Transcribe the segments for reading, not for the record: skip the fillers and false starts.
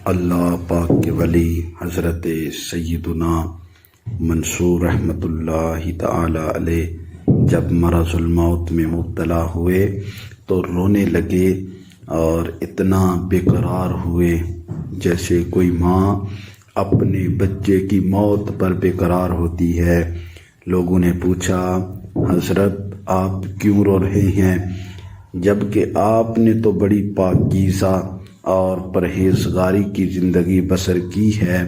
اللہ پاک کے ولی حضرت سیدنا منصور رحمۃ اللہ تعالی علیہ جب مرض الموت میں مبتلا ہوئے تو رونے لگے اور اتنا بے قرار ہوئے جیسے کوئی ماں اپنے بچے کی موت پر بے قرار ہوتی ہے۔ لوگوں نے پوچھا، حضرت آپ کیوں رو رہے ہیں جبکہ آپ نے تو بڑی پاکیزہ اور پرہیزگاری کی زندگی بسر کی ہے،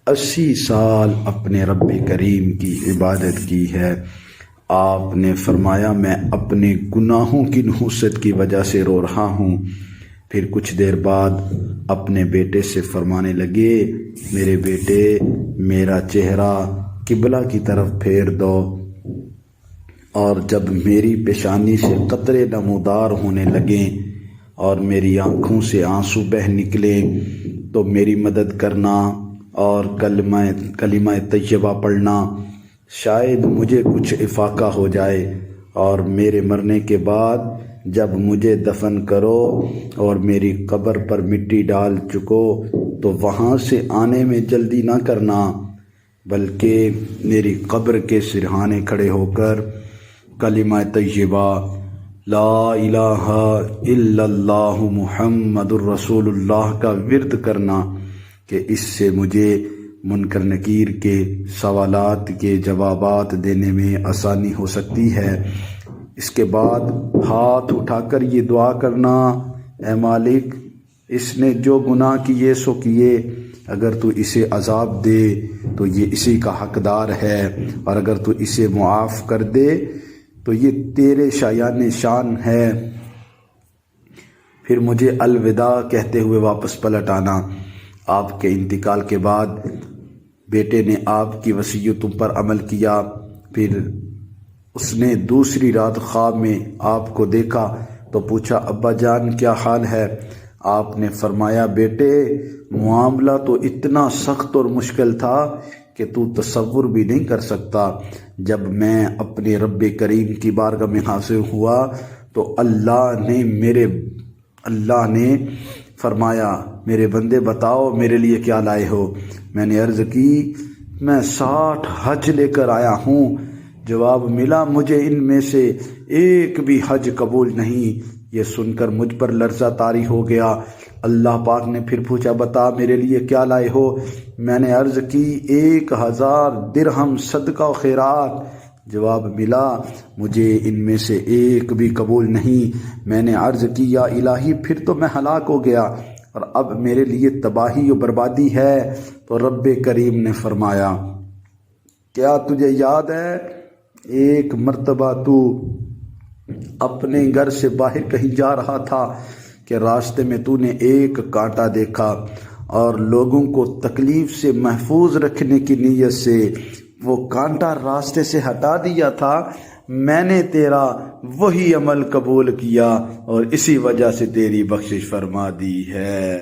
80 سال اپنے رب کریم کی عبادت کی ہے۔ آپ نے فرمایا میں اپنے گناہوں کی نحوست کی وجہ سے رو رہا ہوں۔ پھر کچھ دیر بعد اپنے بیٹے سے فرمانے لگے، میرے بیٹے میرا چہرہ قبلہ کی طرف پھیر دو، اور جب میری پیشانی سے قطرے نمودار ہونے لگیں اور میری آنکھوں سے آنسو بہہ نکلے تو میری مدد کرنا اور کلمہ طیبہ پڑھنا، شاید مجھے کچھ افاقہ ہو جائے، اور میرے مرنے کے بعد جب مجھے دفن کرو اور میری قبر پر مٹی ڈال چکو تو وہاں سے آنے میں جلدی نہ کرنا، بلکہ میری قبر کے سرہانے کھڑے ہو کر کلمہ طیبہ لا الہ الا اللہ محمد الرسول اللہ کا ورد کرنا، کہ اس سے مجھے منکر نکیر کے سوالات کے جوابات دینے میں آسانی ہو سکتی ہے۔ اس کے بعد ہاتھ اٹھا کر یہ دعا کرنا، اے مالک اس نے جو گناہ کیے سو کیے، اگر تو اسے عذاب دے تو یہ اسی کا حقدار ہے، اور اگر تو اسے معاف کر دے تو یہ تیرے شایان شان ہے۔ پھر مجھے الوداع کہتے ہوئے واپس پلٹ آنا۔ آپ کے انتقال کے بعد بیٹے نے آپ کی وصیتوں پر عمل کیا۔ پھر اس نے دوسری رات خواب میں آپ کو دیکھا تو پوچھا، ابا جان کیا حال ہے؟ آپ نے فرمایا، بیٹے معاملہ تو اتنا سخت اور مشکل تھا کہ تو تصور بھی نہیں کر سکتا۔ جب میں اپنے رب کریم کی بارگاہ میں حاضر ہوا تو اللہ نے فرمایا، میرے بندے بتاؤ میرے لیے کیا لائے ہو؟ میں نے عرض کی، میں 60 حج لے کر آیا ہوں۔ جواب ملا، مجھے ان میں سے ایک بھی حج قبول نہیں۔ یہ سن کر مجھ پر لرزہ طاری ہو گیا۔ اللہ پاک نے پھر پوچھا، بتا میرے لیے کیا لائے ہو؟ میں نے عرض کی، 1000 درہم صدقہ و خیرات۔ جواب ملا، مجھے ان میں سے ایک بھی قبول نہیں۔ میں نے عرض کی، یا الہی پھر تو میں ہلاک ہو گیا اور اب میرے لیے تباہی و بربادی ہے۔ تو رب کریم نے فرمایا، کیا تجھے یاد ہے ایک مرتبہ تو اپنے گھر سے باہر کہیں جا رہا تھا کہ راستے میں تو نے ایک کانٹا دیکھا، اور لوگوں کو تکلیف سے محفوظ رکھنے کی نیت سے وہ کانٹا راستے سے ہٹا دیا تھا؟ میں نے تیرا وہی عمل قبول کیا اور اسی وجہ سے تیری بخشش فرما دی ہے۔